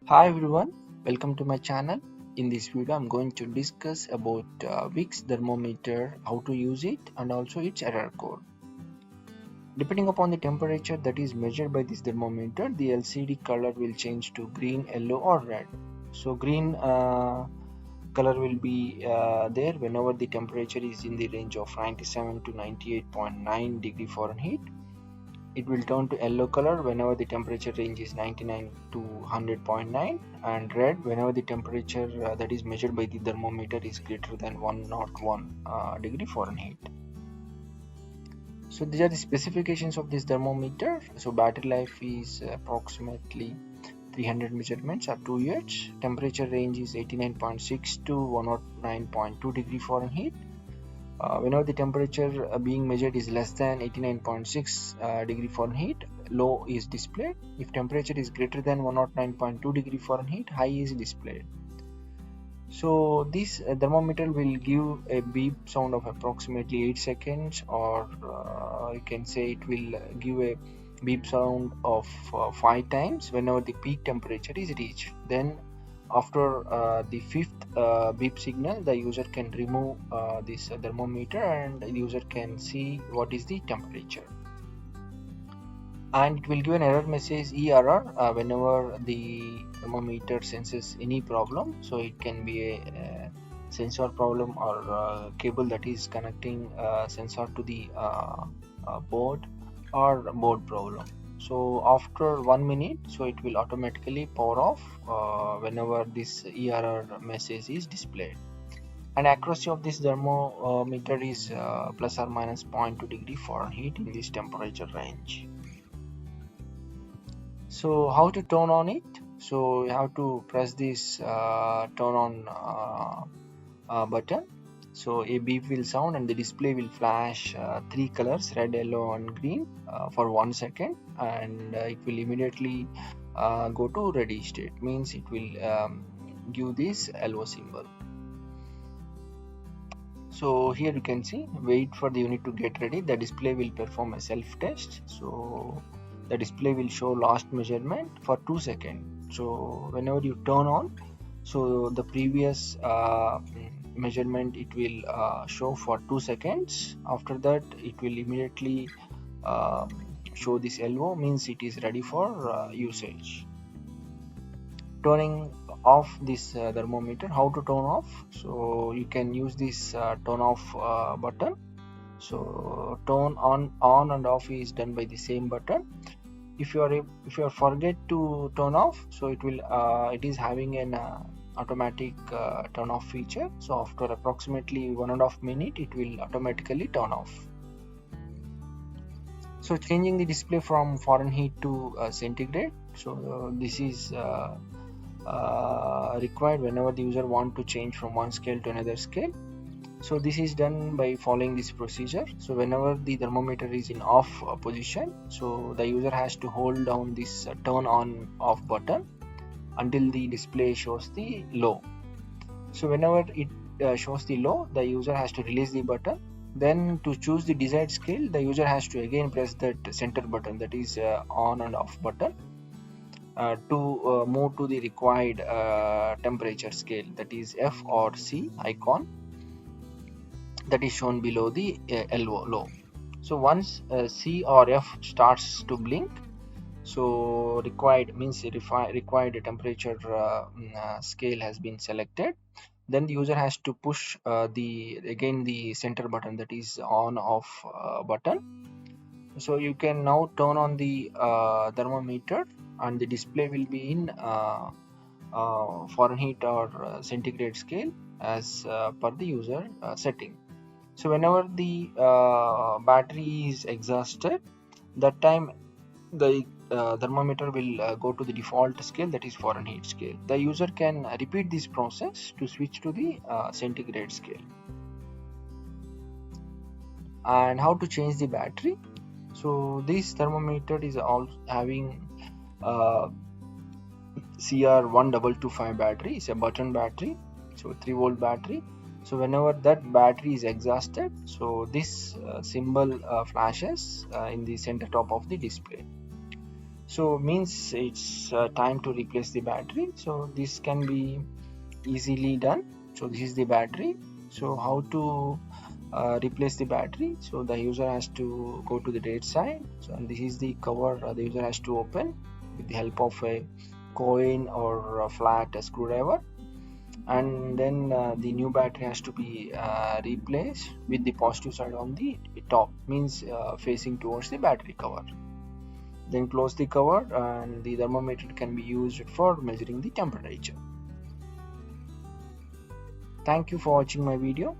Hi everyone, welcome to my channel. In this video I'm going to discuss about Vicks thermometer, how to use it and also its error code. Depending upon the temperature that is measured by this thermometer, the LCD color will change to green, yellow or red. So green color will be there whenever the temperature is in the range of 97 to 98.9 degree Fahrenheit. It will turn to yellow color whenever the temperature range is 99 to 100.9, and red whenever the temperature that is measured by the thermometer is greater than 101 degree Fahrenheit. So these are the specifications of this thermometer. So battery life is approximately 300 measurements or 2 years. Temperature range is 89.6 to 109.2 degree Fahrenheit. Whenever the temperature being measured is less than 89.6 degree Fahrenheit, low is displayed. If temperature is greater than 109.2 degree Fahrenheit, high is displayed. So this thermometer will give a beep sound of approximately 8 seconds, or you can say it will give a beep sound of 5 times whenever the peak temperature is reached. Then after the fifth beep signal, the user can remove this thermometer and the user can see what is the temperature, and it will give an error message error whenever the thermometer senses any problem. So it can be a sensor problem or cable that is connecting sensor to the board, or board problem. So after 1 minute, so it will automatically power off whenever this error message is displayed. And accuracy of this thermometer is plus or minus 0.2 degree Fahrenheit in this temperature range. So how to turn on it? So you have to press this turn on button. So a beep will sound and the display will flash 3 colors, red, yellow and green for 1 second, and it will immediately go to ready state, means it will give this LO symbol. So here you can see, wait for the unit to get ready. The display will perform a self test. So the display will show last measurement for 2 seconds. So whenever you turn on, so the previous measurement it will show for 2 seconds. After that it will immediately show this LO, means it is ready for usage. Turning off this thermometer, how to turn off? So you can use this turn off button. So turn on and off is done by the same button. If you forget to turn off, so it is having an automatic turn off feature. So after approximately 1.5 minutes it will automatically turn off. So changing the display from Fahrenheit to centigrade, so this is required whenever the user want to change from one scale to another scale. So this is done by following this procedure. So whenever the thermometer is in off position, so the user has to hold down this turn on off button until the display shows the low. So whenever it shows the low, the user has to release the button. Then to choose the desired scale, the user has to again press that center button, that is on and off button, to move to the required temperature scale, that is F or C icon that is shown below the LO low. So once C or F starts to blink, so required means required temperature scale has been selected. Then the user has to push the center button, that is on off button. So you can now turn on the thermometer and the display will be in Fahrenheit or centigrade scale as per the user setting. So whenever the battery is exhausted, that time the thermometer will go to the default scale, that is Fahrenheit scale. The user can repeat this process to switch to the centigrade scale. And how to change the battery? So this thermometer is all having CR1225 battery. It's a button battery, so 3-volt battery. So whenever that battery is exhausted, so this symbol flashes in the center top of the display. So means it's time to replace the battery. So this can be easily done. So this is the battery. So how to replace the battery? So the user has to go to the date side. So and this is the cover the user has to open with the help of a coin or a flat screwdriver, and then the new battery has to be replaced with the positive side on the top, means facing towards the battery cover. Then close the cover, and the thermometer can be used for measuring the temperature. Thank you for watching my video.